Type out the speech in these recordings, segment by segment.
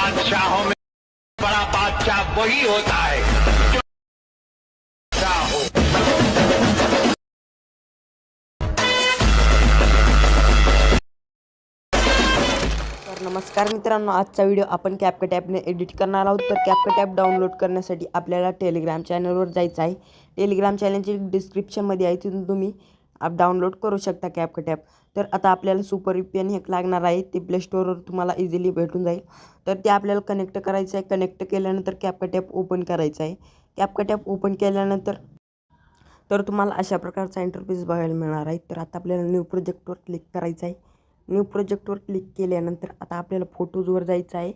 बादशाहों में बड़ा बादशाह वही होता है जो बादशाह हो। तर नमस्कार मित्रांनो, आजचा व्हिडिओ आपण CapCut ॲपने एडिट करणार आहोत। तर CapCut ॲप डाउनलोड करण्यासाठी आपल्याला टेलिग्राम चॅनलवर जायचं आहे। टेलिग्राम चॅनलची डिस्क्रिप्शनमध्ये आहे, तिथून तुम्ही ॲप डाउनलोड करू शकता CapCut ॲप। तर आता आपल्याला सुपर VPN हे लागणार आहे, ते प्ले स्टोरवर तुम्हाला इझिली भेटून जाईल। तर ते आपल्याला कनेक्ट करायचं आहे। कनेक्ट केल्यानंतर CapCut ॲप ओपन करायचं आहे। CapCut ॲप ओपन केल्यानंतर तुम्हाला अशा प्रकारचा इंटरफेस बघायला मिळणार आहे। तर आता आपल्याला न्यू प्रोजेक्टवर क्लिक करायचं आहे। न्यू प्रोजेक्टवर क्लिक केल्यानंतर आता आपल्याला फोटोजवर जायचं आहे।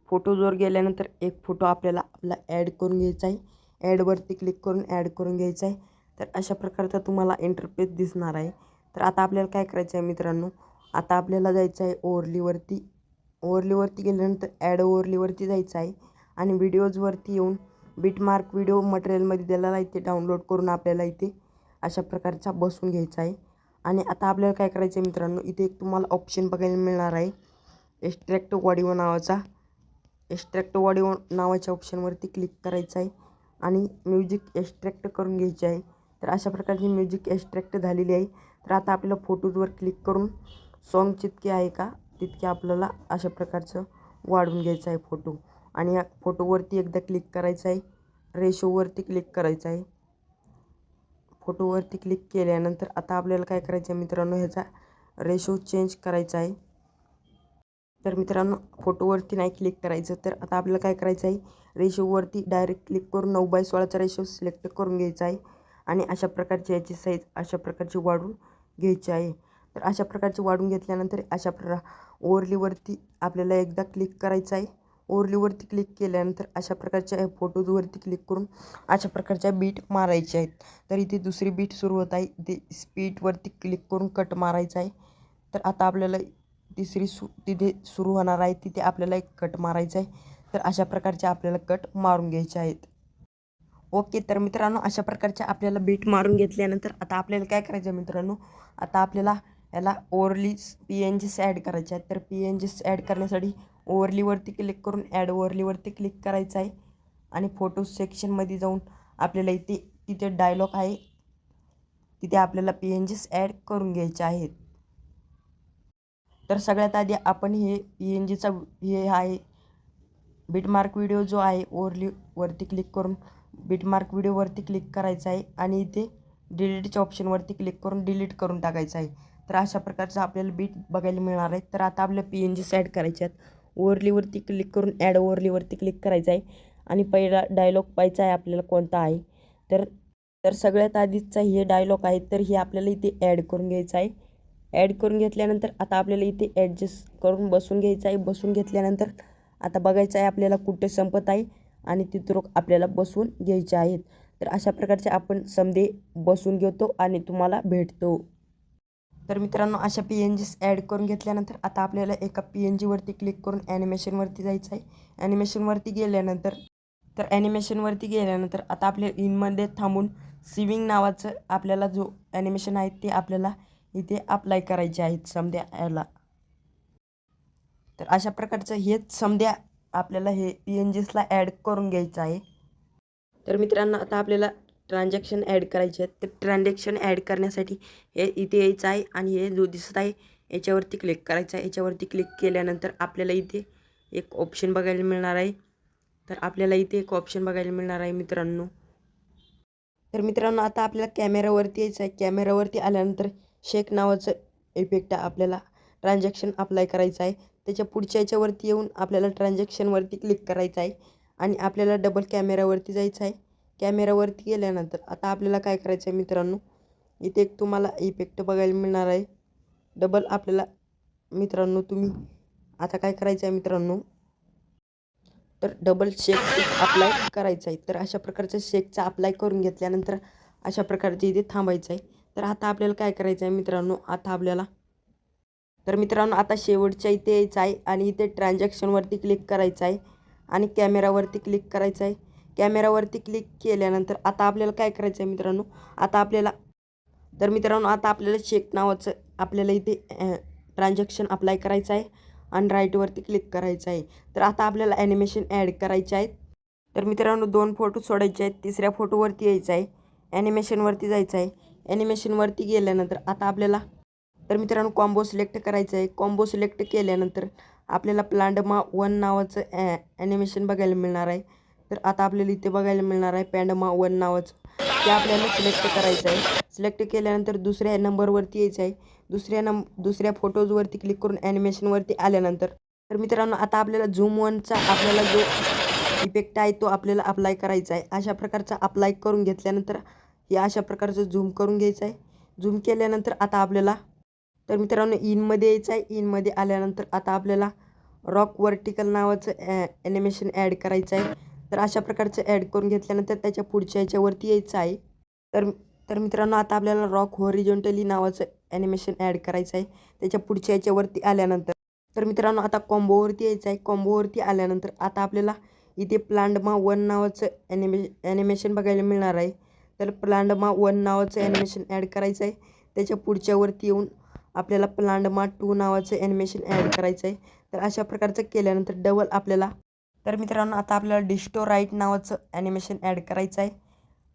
फोटोजवर गेल्यानंतर एक फोटो आपला ॲड करून घ्यायचा आहे। ॲडवरती क्लिक करून ॲड करून घ्यायचा आहे। तर अशा प्रकारचा तुम्हाला इंटरफेस दिसणार आहे। तर आता आपल्याला काय करायचं आहे मित्रांनो, आता आपल्याला जायचं आहे ओव्हरलीवरती गेल्यानंतर ॲड ओव्हरलीवरती जायचं आहे आणि व्हिडिओजवरती येऊन बिटमार्क व्हिडिओ मटेरियलमध्ये दिलेला आहे, ते डाउनलोड करून आपल्याला इथे अशा प्रकारचा बसवून घ्यायचा आहे। आणि आता आपल्याला काय करायचं आहे मित्रांनो, इथे एक तुम्हाला ऑप्शन बघायला मिळणार आहे एक्स्ट्रॅक्ट ऑडिओ नावाचा। एक्स्ट्रॅक्ट ऑडिओ नावाच्या ऑप्शनवरती क्लिक करायचं आहे आणि म्युझिक एक्स्ट्रॅक्ट करून घ्यायची आहे। तर अशा प्रकारची म्युझिक एक्स्ट्रॅक्ट झालेली आहे। तर आता आपल्याला फोटोजवर क्लिक करून सॉन्ग जितके आहे का तितके आपल्याला अशा प्रकारचं वाढवून घ्यायचं आहे फोटो। आणि या फोटोवरती एकदा क्लिक करायचं आहे, रेशोवरती क्लिक करायचं आहे। फोटोवरती क्लिक केल्यानंतर आता आपल्याला काय करायचं आहे मित्रांनो, ह्याचा रेशो चेंज करायचा आहे। तर मित्रांनो, फोटोवरती नाही क्लिक करायचं, तर आता आपल्याला काय करायचं आहे, रेशोवरती डायरेक्ट क्लिक करून 9:16चा रेशो सिलेक्ट करून घ्यायचा आहे आणि अशा प्रकारची याची साईज अशा प्रकारची वाढवून घ्यायची आहे। तर अशा प्रकारची वाढवून घेतल्यानंतर ओव्हरलीवरती आपल्याला एकदा क्लिक करायचं आहे। ओव्हरलीवरती क्लिक केल्यानंतर अशा प्रकारच्या फोटोजवरती क्लिक करून अशा प्रकारच्या बीट मारायच्या आहेत। तर इथे दुसरी बीट सुरू होत आहे, इथे स्पीडवरती क्लिक करून कट मारायचा आहे। तर आता आपल्याला तिथे सुरू होणार आहे, तिथे आपल्याला एक कट मारायचा आहे। तर अशा प्रकारचे आपल्याला कट मारून घ्यायचे आहेत। ओके, तर मित्रांनो, अशा प्रकारच्या आपल्याला बीट मारून घेतल्यानंतर आता आपल्याला काय करायचं आहे मित्रांनो, आता आपल्याला याला PNGs ॲड करायचे आहेत। तर PNGs ॲड करण्यासाठी ओव्हरलीवरती क्लिक करून ॲड ओव्हरलीवरती क्लिक करायचं आहे आणि फोटो सेक्शनमध्ये जाऊन आपल्याला तिथे डायलॉग आहे, तिथे आपल्याला PNGs ॲड करून घ्यायचे आहेत। तर सगळ्यात आधी आपण हे PNGचा हे आहे बिटमार्क व्हिडिओ जो आहे, ओव्हरलीवरती क्लिक करून बिटमार्क व्हिडिओवरती क्लिक करायचं आहे आणि इथे डिलीटच्या ऑप्शनवरती क्लिक करून डिलीट करून टाकायचं आहे। तर अशा प्रकारचं आपल्याला बीट बघायला मिळणार आहे। तर आता आपल्याला PNGs ॲड करायचे आहेत। ओव्हरलीवरती क्लिक करून ॲड ओव्हरलीवरती क्लिक करायचं आहे आणि पहिला डायलॉग पाहायचा आहे आपल्याला कोणता आहे। तर सगळ्यात आधीचा हे डायलॉग आहे, तर हे आपल्याला इथे ॲड करून घ्यायचं आहे। ॲड करून घेतल्यानंतर आता आपल्याला इथे ॲडजस्ट करून बसून घ्यायचं आहे। बसून घेतल्यानंतर आता बघायचं आहे आपल्याला कुठे संपत आहे आणि तिथं आपल्याला बसवून घ्यायचे आहेत। तर अशा प्रकारचे आपण समदे बसून घेतो आणि तुम्हाला भेटतो। तर मित्रांनो, अशा PNGs ॲड करून घेतल्यानंतर आता आपल्याला एका PNGवरती क्लिक करून ॲनिमेशनवरती जायचं आहे। ॲनिमेशनवरती गेल्यानंतर आता आपल्या इनमध्ये थांबून स्विंग नावाचं आपल्याला जो ॲनिमेशन आहे ते आपल्याला इथे अप्लाय करायचे आहेत समद्या याला। तर अशा प्रकारचं हेच समद्या आपल्याला हे PNGsला ॲड करून घ्यायचं आहे। तर मित्रांनो, आता आपल्याला ट्रान्झॅक्शन ॲड करायचे आहेत। तर ट्रान्झॅक्शन ॲड करण्यासाठी हे इथे यायचं आहे आणि हे जो दिसत आहे याच्यावरती क्लिक करायचं आहे। याच्यावरती क्लिक केल्यानंतर आपल्याला इथे एक ऑप्शन बघायला मिळणार आहे। मित्रांनो, आता आपल्याला कॅमेरावरती यायचं आहे। कॅमेरावरती आल्यानंतर शेक नावाचं इफेक्ट आपल्याला ट्रान्झॅक्शन अप्लाय करायचं आहे। त्याच्या पुढच्या याच्यावरती येऊन आपल्याला ट्रान्झॅक्शनवरती क्लिक करायचं आहे आणि आपल्याला डबल कॅमेरावरती जायचं आहे। कॅमेरावरती गेल्यानंतर आता आपल्याला काय करायचं आहे मित्रांनो, इथे एक तुम्हाला इफेक्ट बघायला मिळणार आहे डबल। आपल्याला मित्रांनो आता काय करायचं आहे मित्रांनो, तर डबल शेक अप्लाय करायचं आहे। तर अशा प्रकारचं शेकचा अप्लाय करून घेतल्यानंतर अशा प्रकारचे इथे थांबायचं आहे। तर आता आपल्याला काय करायचं आहे मित्रांनो, आता शेवटच्या इथे यायचं आहे आणि इथे ट्रान्झॅक्शनवरती क्लिक करायचं आहे आणि कॅमेरावरती क्लिक करायचं आहे। कॅमेरावरती क्लिक केल्यानंतर आता आपल्याला काय करायचं आहे मित्रांनो, आता आपल्याला शेक नावाचं आपल्याला इथे ट्रान्झॅक्शन अप्लाय करायचं आहे आणि राईटवरती क्लिक करायचं आहे. तर आता आपल्याला ॲनिमेशन ॲड करायचे आहेत. तर मित्रांनो 2 फोटो सोडायचे आहेत. तिसऱ्या फोटोवरती यायचं आहे, ॲनिमेशनवरती जायचं आहे. ॲनिमेशनवरती गेल्यानंतर आता आपल्याला तर मित्रांनो कॉम्बो सिलेक्ट करायचं आहे. कॉम्बो सिलेक्ट केल्यानंतर आपल्याला प्लांडमा 1 नावाचं ॲनिमेशन बघायला मिळणार आहे. तर आता आपल्याला इथे बघायला मिळणार आहे पॅन्डमा 1 नावाचं. ते आपल्याला सिलेक्ट करायचं आहे. सिलेक्ट केल्यानंतर दुसऱ्या नंबरवरती यायचं आहे. दुसऱ्या फोटोजवरती क्लिक करून ॲनिमेशनवरती आल्यानंतर तर मित्रांनो आता आपल्याला झूम 1चा आपल्याला जो इफेक्ट आहे तो आपल्याला अप्लाय करायचा आहे. अशा प्रकारचा अप्लाय करून घेतल्यानंतर हे अशा प्रकारचं झूम करून घ्यायचं आहे. झूम केल्यानंतर आता आपल्याला तर मित्रांनो इनमध्ये यायचं आहे. इनमध्ये आल्यानंतर आता आपल्याला रॉक वर्टिकल नावाचं ॲनिमेशन ॲड करायचं आहे. तर अशा प्रकारचं ॲड करून घेतल्यानंतर त्याच्या पुढच्या ह्याच्यावरती यायचं आहे. तर मित्रांनो आता आपल्याला रॉक हॉरिझॉन्टली नावाचं ॲनिमेशन ॲड करायचं आहे. त्याच्या पुढच्या ह्याच्यावरती आल्यानंतर तर मित्रांनो आता कॉम्बोवरती यायचं आहे. कॉम्बोवरती आल्यानंतर आता आपल्याला इथे प्लांडमा 1 नावाचं ॲनिमेशन बघायला मिळणार आहे. तर प्लांडमा 1 नावाचं ॲनिमेशन ॲड करायचं आहे. त्याच्या पुढच्यावरती येऊन आपल्याला प्लांडमा 2 नावाचं ॲनिमेशन ॲड करायचं आहे. तर अशा प्रकारचं केल्यानंतर डबल आपल्याला तर मित्रांनो आता आपल्याला डिस्टो राईट नावाचं ॲनिमेशन ॲड करायचं आहे.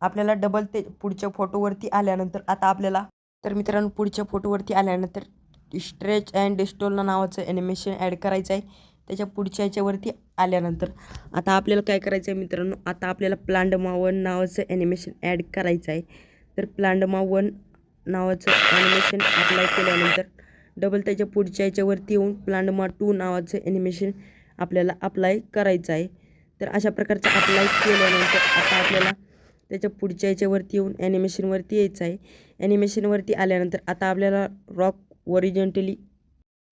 आपल्याला डबल ते पुढच्या फोटोवरती आल्यानंतर आता आपल्याला तर मित्रांनो पुढच्या फोटोवरती आल्यानंतर स्ट्रेच अँड डिस्टोल नावाचं ॲनिमेशन ॲड करायचं आहे. त्याच्या पुढच्या ह्याच्यावरती आल्यानंतर आता आपल्याला काय करायचं आहे मित्रांनो, आता आपल्याला प्लांडमा 1 नावाचं ॲनिमेशन ॲड करायचं आहे. तर प्लांडमा 1 नावाचं ॲनिमेशन अप्लाय केल्यानंतर डबल त्याच्या पुढच्या ह्याच्यावरती येऊन प्लांडमा 2 नावाचं ॲनिमेशन आपल्याला अप्लाय करायचं आहे. तर अशा प्रकारचं अप्लाय केल्यानंतर आता आपल्याला त्याच्या पुढच्या ह्याच्यावरती येऊन ॲनिमेशनवरती यायचं आहे. ॲनिमेशनवरती आल्यानंतर आता आपल्याला रॉक हॉरिझॉन्टली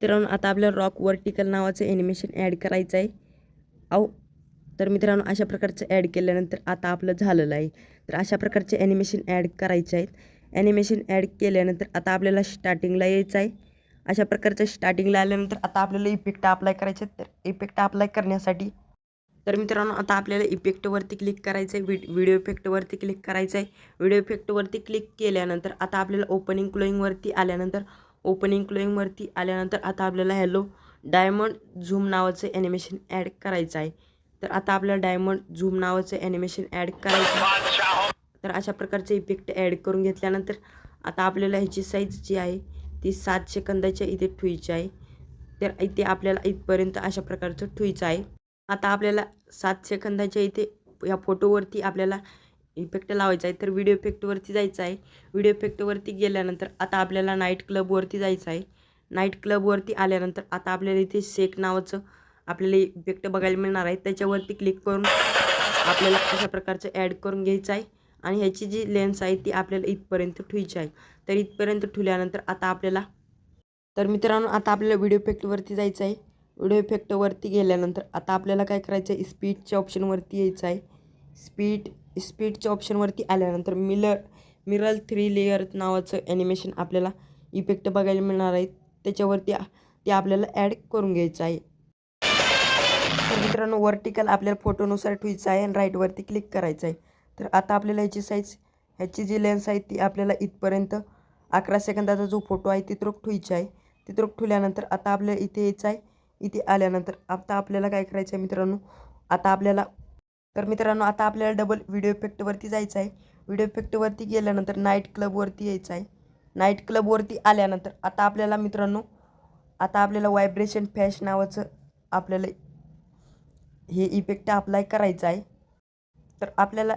मित्रांनो आता आपल्याला रॉक वर्टिकल नावाचं ॲनिमेशन ॲड करायचं आहे. तर मित्रांनो अशा प्रकारचं ॲड केल्यानंतर आता आपलं झालेलं आहे. तर अशा प्रकारचे ॲनिमेशन ॲड करायचे आहेत. ॲनिमेशन ॲड केल्यानंतर आता आपल्याला स्टार्टिंगला यायचं आहे. अशा प्रकारचं स्टार्टिंगला आल्यानंतर आता आपल्याला इफेक्ट अप्लाय करायचे आहेत. तर इफेक्ट अप्लाय करण्यासाठी तर मित्रांनो आता आपल्याला इफेक्टवरती क्लिक करायचं आहे. व्हिडिओ इफेक्टवरती क्लिक करायचं आहे. व्हिडिओ इफेक्टवरती क्लिक केल्यानंतर आता आपल्याला ओपनिंग क्लोईंगवरती आल्यानंतर आता आपल्याला हॅलो डायमंड झूम नावाचं ॲनिमेशन ॲड करायचं आहे. तर आता आपल्याला डायमंड झूम नावाचं ॲनिमेशन ॲड करायचं आहे. तर अशा प्रकारचे इफेक्ट ॲड करून घेतल्यानंतर आता आपल्याला ह्याची साईज जी आहे ती 7 सेकंदाच्या इथे ठेवायची आहे. तर इथे आपल्याला इथपर्यंत अशा प्रकारचं ठेवायचं आहे. आता आपल्याला 7 सेकंदाच्या इथे या फोटोवरती आपल्याला इफेक्ट लावायचा आहे. तर व्हिडिओ इफेक्टवरती जायचं आहे. व्हिडिओ इफेक्टवरती गेल्यानंतर आता आपल्याला नाईट क्लबवरती जायचं आहे. नाईट क्लबवरती आल्यानंतर आता आपल्याला इथे शेक नावाचं आपल्याला इफेक्ट बघायला मिळणार आहे. त्याच्यावरती क्लिक करून आपल्याला अशा प्रकारचं ॲड करून घ्यायचं आहे. आणि ह्याची जी लेन्स आहे ती आपल्याला इथपर्यंत ठेवायची आहे. तर इथपर्यंत ठेवल्यानंतर आता आपल्याला तर मित्रांनो आता आपल्याला व्हिडिओ इफेक्टवरती जायचं आहे. व्हिडिओ इफेक्टवरती गेल्यानंतर आता आपल्याला काय करायचं आहे, स्पीडच्या ऑप्शनवरती यायचं आहे. स्पीडच्या ऑप्शनवरती आल्यानंतर मिरर 3 लेयर नावाचं ॲनिमेशन आपल्याला इफेक्ट बघायला मिळणार आहे. त्याच्यावरती ते आपल्याला ॲड करून घ्यायचं आहे. तर मित्रांनो वर्टिकल आपल्याला फोटोनुसार ठेवायचं आहे आणि राईटवरती क्लिक करायचं आहे. तर आता आपल्याला ह्याची जी लेन्स आहे ती आपल्याला इथपर्यंत 11 सेकंदाचा जो फोटो आहे तिथं ठेवायची आहे. तिथं ठेवल्यानंतर आता आपल्याला इथे यायचं आहे. इथे आल्यानंतर आता आपल्याला काय करायचं आहे मित्रांनो, आता आपल्याला डबल व्हिडिओ इफेक्टवरती जायचं आहे. व्हिडिओ इफेक्टवरती गेल्यानंतर नाईट क्लबवरती यायचं आहे. नाईट क्लबवरती आल्यानंतर आता आपल्याला मित्रांनो व्हायब्रेशन फॅश नावाचं आपल्याला हे इफेक्ट अप्लाय करायचं आहे. तर आपल्याला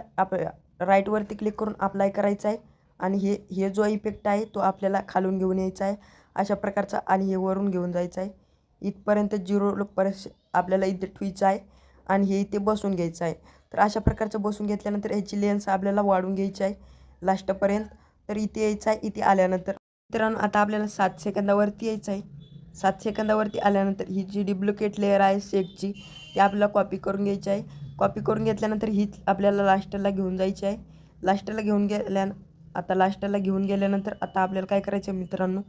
राईटवरती क्लिक करून अप्लाय करायचं आहे. आणि हे जो इफेक्ट आहे तो आपल्याला खालून घेऊन यायचा आहे अशा प्रकारचा, आणि हे वरून घेऊन जायचं आहे. इथपर्यंत 0 आपल्याला इथे ठेवायचं आहे आणि हे इथे बसून घ्यायचं आहे. तर अशा प्रकारचं बसून घेतल्यानंतर ह्याची लेन्स आपल्याला वाढून घ्यायची आहे लास्टपर्यंत. तर इथे यायचं आहे. इथे आल्यानंतर मित्रांनो आता आपल्याला 7 सेकंदावरती यायचं आहे. 7 सेकंदावरती आल्यानंतर ही जी डुप्लिकेट लेअर आहे शेकची ती आपल्याला कॉपी करून घ्यायची आहे. कॉपी करून घेतल्यानंतर हीच आपल्याला लास्टला घेऊन जायची आहे. लास्टला घेऊन गेल्यानंतर आता आपल्याला काय करायचं आहे मित्रांनो,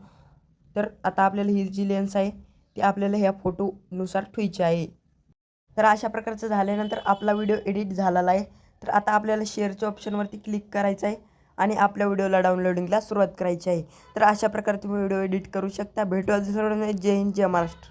तर आता आपल्याला ही जी लेन्स आहे ती आपल्याला ह्या फोटोनुसार ठेवायची आहे. तर अशा प्रकारचं झाल्यानंतर आपला व्हिडिओ एडिट झालेला आहे. तर आता आपल्याला शेअरच्या ऑप्शनवरती क्लिक करायचं आहे आणि आपल्या व्हिडिओला डाउनलोडिंगला सुरुवात करायची आहे. तर अशा प्रकारे तुम्ही व्हिडिओ एडिट करू शकता. भेटू आज जय हिंद जय महाराष्ट्र.